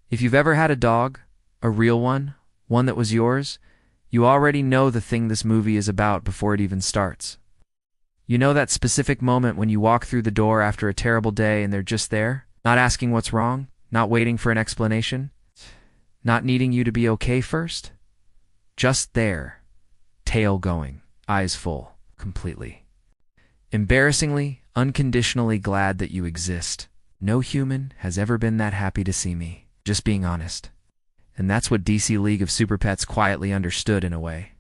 If you've ever had a dog, a real one that was yours, you already know the thing this movie is about before it even starts. You know that specific moment when you walk through the door after a terrible day and they're just there, not asking what's wrong, not waiting for an explanation, not needing you to be okay first? Just there, tail going, eyes full, completely. Embarrassingly, unconditionally glad that you exist. No human has ever been that happy to see me, just being honest. And that's what DC League of Super Pets quietly understood in a way.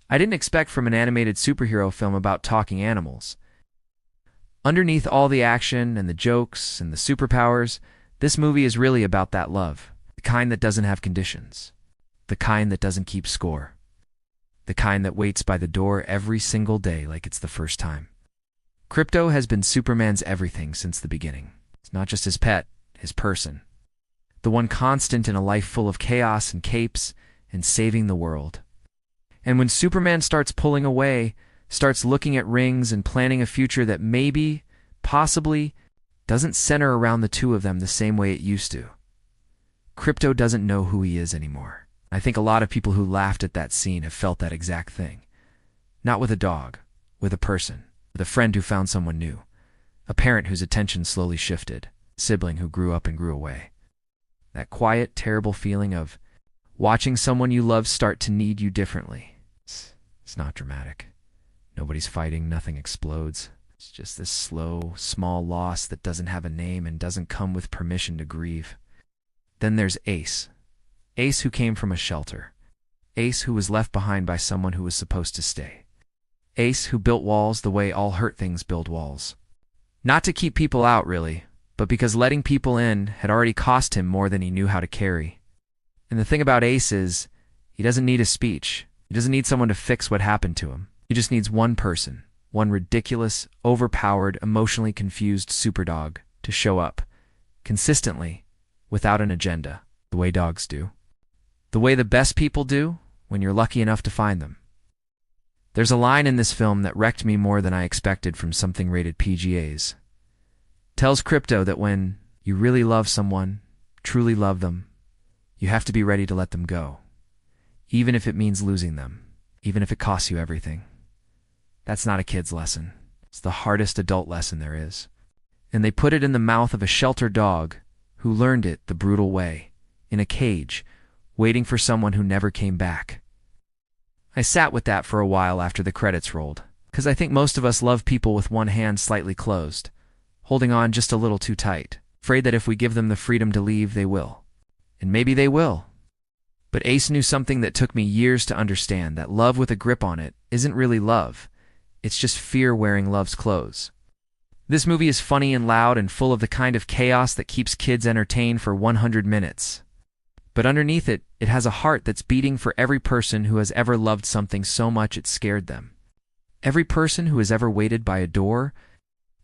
I didn't expect from an animated superhero film about talking animals. Underneath all the action and the jokes and the superpowers, this movie is really about that love. The kind that doesn't have conditions. The kind that doesn't keep score. The kind that waits by the door every single day like it's the first time. Krypto has been Superman's everything since the beginning. It's not just his pet, his person. The one constant in a life full of chaos and capes and saving the world. And when Superman starts pulling away, starts looking at rings and planning a future that maybe, possibly, doesn't center around the two of them the same way it used to, Krypto doesn't know who he is anymore. I think a lot of people who laughed at that scene have felt that exact thing. Not with a dog, with a person, with a friend who found someone new, a parent whose attention slowly shifted, a sibling who grew up and grew away. That quiet, terrible feeling of watching someone you love start to need you differently. It's not dramatic. Nobody's fighting, nothing explodes. It's just this slow, small loss that doesn't have a name and doesn't come with permission to grieve. Then there's Ace. Ace who came from a shelter. Ace who was left behind by someone who was supposed to stay. Ace who built walls the way all hurt things build walls. Not to keep people out, really, but because letting people in had already cost him more than he knew how to carry. And the thing about Ace is, he doesn't need a speech. He doesn't need someone to fix what happened to him. He just needs one person, one ridiculous, overpowered, emotionally confused superdog to show up, consistently, without an agenda, the way dogs do. The way the best people do when you're lucky enough to find them. There's a line in this film that wrecked me more than I expected from something rated PGAs. Tells Krypto that when you really love someone, truly love them, you have to be ready to let them go. Even if it means losing them. Even if it costs you everything. That's not a kid's lesson. It's the hardest adult lesson there is. And they put it in the mouth of a shelter dog who learned it the brutal way, in a cage, waiting for someone who never came back. I sat with that for a while after the credits rolled, because I think most of us love people with one hand slightly closed, holding on just a little too tight, afraid that if we give them the freedom to leave, they will. And maybe they will. But Ace knew something that took me years to understand, that love with a grip on it isn't really love. It's just fear wearing love's clothes. This movie is funny and loud and full of the kind of chaos that keeps kids entertained for 100 minutes. But underneath it, it has a heart that's beating for every person who has ever loved something so much it scared them. Every person who has ever waited by a door.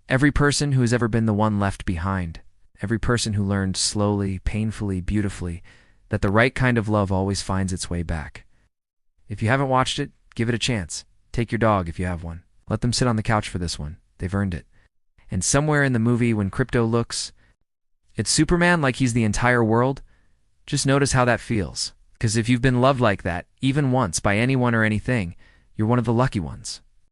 Every person who has ever been the one left behind. Every person who learned slowly, painfully, beautifully, that the right kind of love always finds its way back. If you haven't watched it, give it a chance. Take your dog if you have one. Let them sit on the couch for this one. They've earned it. And somewhere in the movie when Krypto looks at Superman like he's the entire world, just notice how that feels. Because if you've been loved like that, even once, by anyone or anything, you're one of the lucky ones.